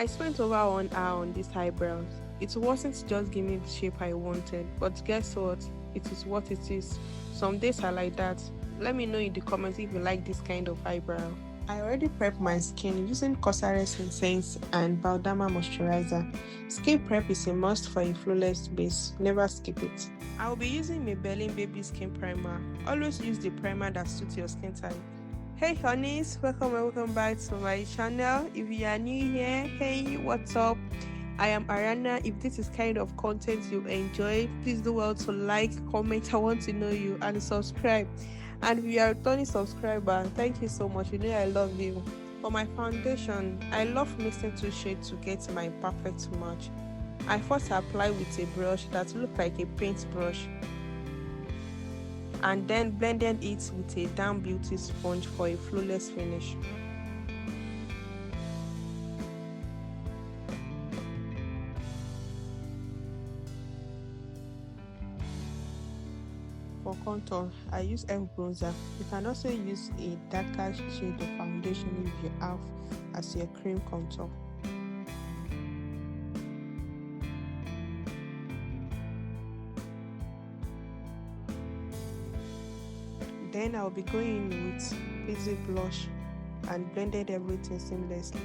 I spent over 1 hour on these eyebrows. It wasn't just giving me the shape I wanted, but guess what? It is what it is. Some days are like that. Let me know in the comments if you like this kind of eyebrow. I already prepped my skin using Cosrx Incense and Baldama Moisturizer. Skin prep is a must for a flawless base. Never skip it. I will be using Maybelline Baby Skin Primer. Always use the primer that suits your skin type. Hey honeys, welcome back to my channel. If you are new here, hey, what's up? I am Ariana. If this is kind of content you enjoy, please do well to like, comment, I want to know you, and subscribe. And if you are a returning subscriber, thank you so much. You know I love you. For my foundation, I love mixing two shades to get my perfect match. I first apply with a brush that looks like a paint brush, and then blended it with a damp beauty sponge for a flawless finish. For contour, I use e.l.f bronzer. You can also use a darker shade of foundation if you have as your cream contour. Then I'll be going in with easy blush and blended everything seamlessly.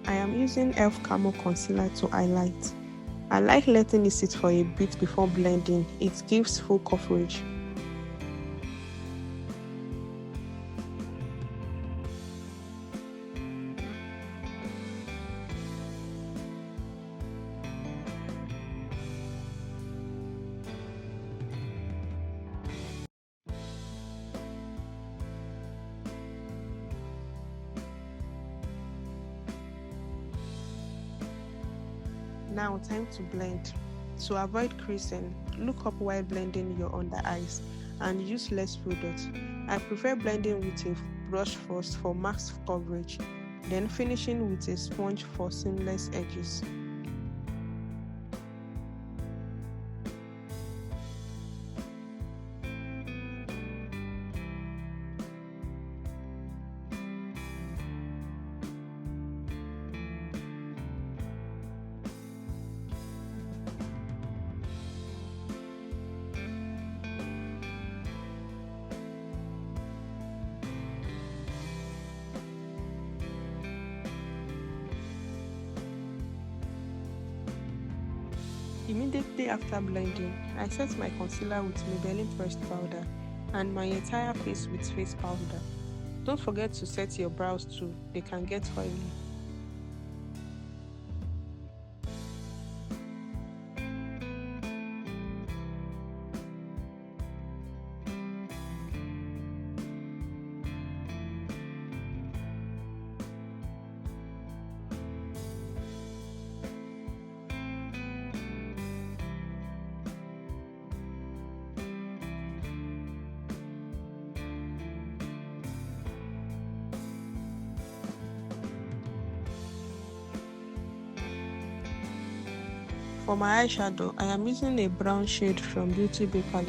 I am using e.l.f camo concealer to highlight. I like letting it sit for a bit before blending. It gives full coverage. Now time to blend. To avoid creasing, look up while blending your under eyes and use less product. I prefer blending with a brush first for max coverage, then finishing with a sponge for seamless edges. Immediately after blending, I set my concealer with Maybelline pressed powder and my entire face with face powder. Don't forget to set your brows too, they can get oily. For my eyeshadow, I am using a brown shade from Beauty Bay palette.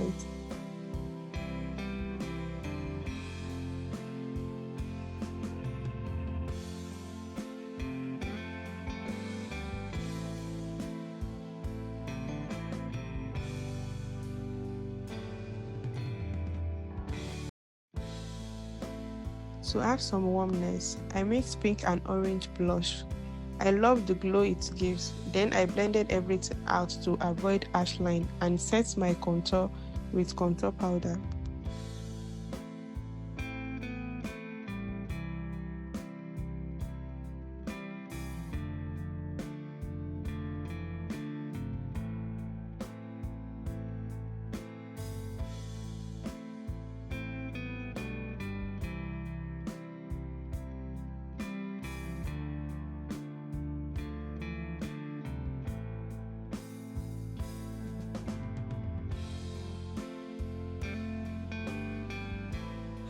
To add some warmness, I mixed pink and orange blush. I love the glow it gives. Then I blended everything out to avoid harsh line and set my contour with contour powder.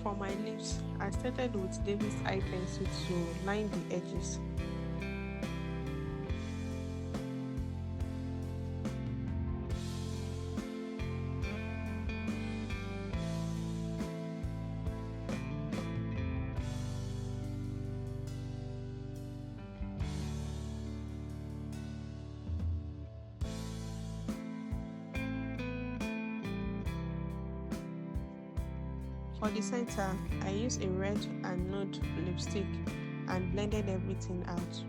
For my lips, I started with David's eye pencil to line the edges. For the center, I used a red and nude lipstick and blended everything out.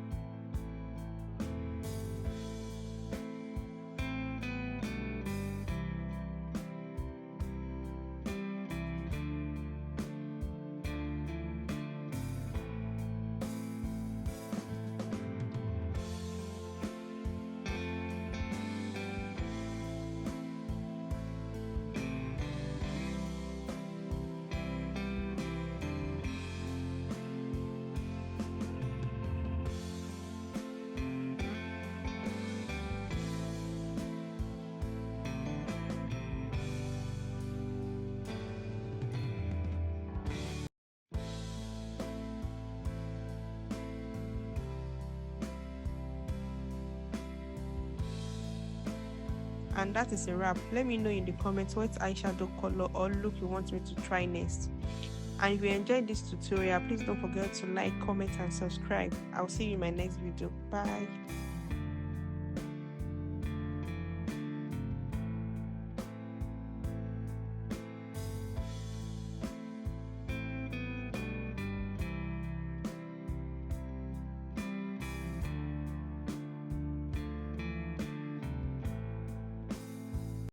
And that is a wrap. Let me know in the comments what eyeshadow color or look you want me to try next. And if you enjoyed this tutorial, please don't forget to like, comment and subscribe. I'll see you in my next video. Bye.